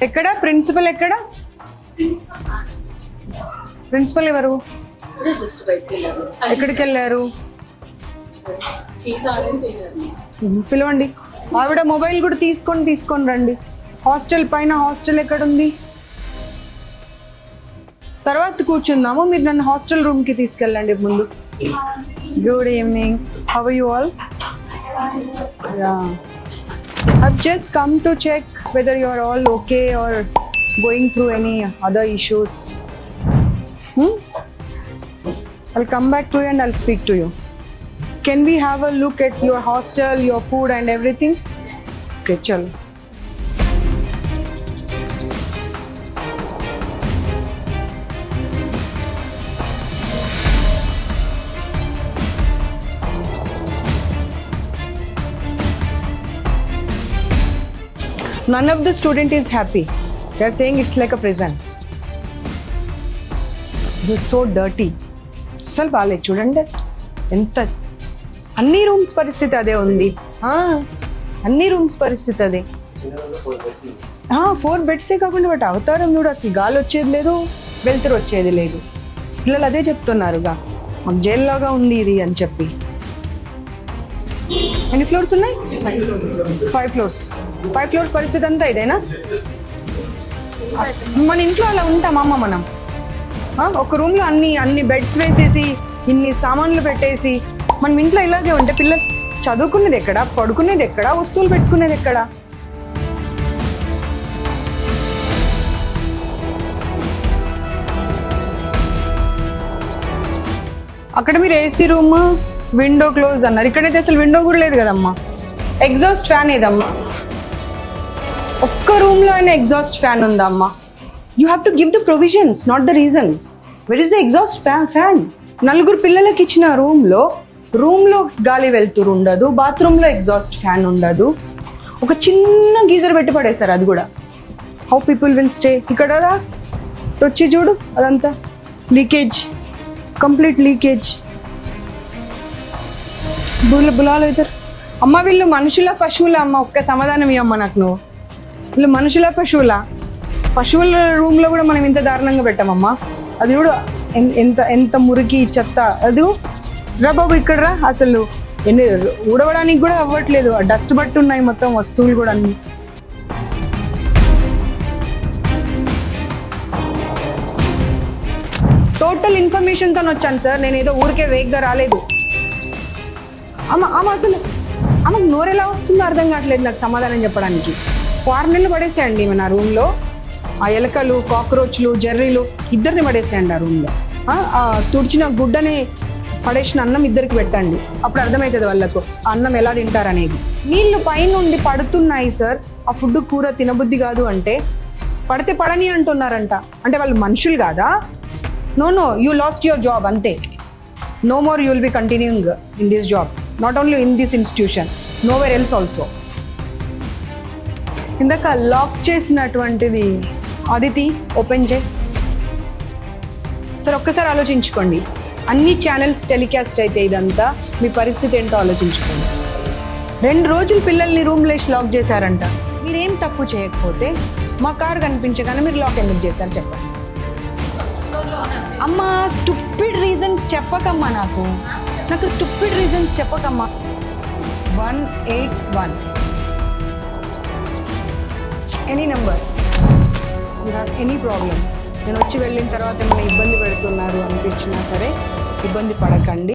ఎక్కడ ప్రిన్సిపల్ ఎక్కడ? ప్రిన్సిపల్ ఎవరు? ఎక్కడికి వెళ్ళారు? పిలవండి. ఆవిడ మొబైల్ కూడా తీసుకొని రండి. హాస్టల్ పైన హాస్టల్ ఎక్కడుంది? తర్వాత కూర్చుందాము. మీరు నన్ను హాస్టల్ రూమ్కి తీసుకెళ్ళండి ముందు. Good evening. How are you all? I've just come to check whether you are all okay or going through any other issues. I'll come back to you and I'll speak to you. Can we have a look at your hostel, your food and everything? Okay, chalo. None of the student is happy. They are saying it's like a prison. It is so dirty. అసలు బాగాలేదు చూడండి. ఎంత అన్ని rooms పరిస్థితి అదే ఉంది. అన్ని rooms పరిస్థితి అదే. 4 బెడ్సే కాకుండా వాటి అవతారం చూడు. అసలు గాలి వచ్చేది లేదు, వెలుతురు వచ్చేది లేదు. పిల్లలు అదే చెప్తున్నారుగా, మాకు జైల్లాగా ఉంది ఇది అని చెప్పి. ఎన్ని ఫ్లోర్స్ ఉన్నాయి? 5 ఫ్లోర్స్. 5 ఫ్లోర్స్ పరిస్థితి అంతా ఇదేనా? మన ఇంట్లో అలా ఉంటామమ్మ మనం. ఒక రూమ్లో అన్ని బెడ్స్ వేసేసి ఇన్ని సామాన్లు పెట్టేసి మనం ఇంట్లో ఇలాగే ఉంటే పిల్లలు చదువుకునేది ఎక్కడ, పడుకునేది ఎక్కడ, వస్తువులు పెట్టుకునేది ఎక్కడ? అక్కడ మీరు ఏసీ రూమ్, విండో క్లోజ్ అన్నారు. ఇక్కడైతే అసలు విండో కూడా లేదు కదమ్మా. ఎగ్జాస్ట్ ఫ్యాన్ ఏదమ్మా? ఒక్క రూమ్లో అయినా ఎగ్జాస్ట్ ఫ్యాన్ ఉందా అమ్మా? You have to give the provisions, not the reasons. Where is the exhaust fan? 4 పిల్లలకి ఇచ్చిన రూమ్లో గాలి వెళ్తురు ఉండదు, బాత్రూంలో ఎగ్జాస్ట్ ఫ్యాన్ ఉండదు, ఒక చిన్న గీజర్ పెట్టి పడేశారు. అది కూడా హౌ పీపుల్ విల్ స్టే? ఇక్కడ వచ్చి చూడు, అదంతా లీకేజ్, కంప్లీట్ లీకేజ్. బులాలు అవుతారు అమ్మ. వీళ్ళు మనుషుల పశువుల అమ్మ? ఒక్క సమాధానం ఇవ్వమ్మ నాకు నువ్వు. వీళ్ళు మనుషుల పశువుల? పశువుల రూమ్లో కూడా మనం ఇంత దారుణంగా పెట్టామమ్మా. అది కూడా ఎంత మురికి చెత్త. అది రా బాబు, ఇక్కడ రా. అసలు ఊడవడానికి కూడా అవ్వట్లేదు. డస్ట్ బట్టి ఉన్నాయి మొత్తం వస్తువులు కూడా అన్ని. టోటల్ ఇన్ఫర్మేషన్తో వచ్చాను సార్. నేను ఏదో ఊరికే వేగ్గా రాలేదు. అమ్మ అసలు ఆమెకు నోరెలా వస్తుందో అర్థం కావట్లేదు నాకు సమాధానం చెప్పడానికి. 4 నెలలు పడేసేయండి మన రూమ్లో. ఆ ఎలకలు, కాక్రోచ్లు, జర్రీలు ఇద్దరిని పడేసేయండి ఆ రూమ్లో. తుడిచిన గుడ్డని పడేసిన అన్నం ఇద్దరికి పెట్టండి. అప్పుడు అర్థమవుతుంది వాళ్ళకు అన్నం ఎలా తింటారనేది. నీళ్ళు పైనుండి పడుతున్నాయి సార్. ఆ ఫుడ్ కూర తినబుద్ధి కాదు అంటే పడితే పడని అంటున్నారంట. అంటే వాళ్ళు మనుషులు కాదా? No, you lost your job అంతే. No more you will be continuing in this job. Not only in this institution, nowhere else also. ఇందాక లాక్ చేసినటువంటిది అదితి ఓపెన్ చేయి సార్. ఒక్కసారి ఆలోచించుకోండి. అన్ని ఛానల్స్ టెలికాస్ట్ అయితే ఇదంతా మీ పరిస్థితి ఏంటో ఆలోచించుకోండి. 2 రోజులు పిల్లల్ని రూమ్లో లాక్ చేశారంట. మీరేం తప్పు చేయకపోతే మా కార్ కనిపించగానే మీరు లాక్ ఎందుకు చేశారు చెప్పండి. అమ్మా స్టూపిడ్ రీజన్స్ చెప్పకమ్మా. నాకు స్టూపిడ్ రీజన్స్ చెప్పకమ్మా. 181 any number, you have any problem. నేను వచ్చి వెళ్ళిన తర్వాత ఏమైనా ఇబ్బంది పెడుతున్నారు అనిపించినా సరే ఇబ్బంది పడకండి.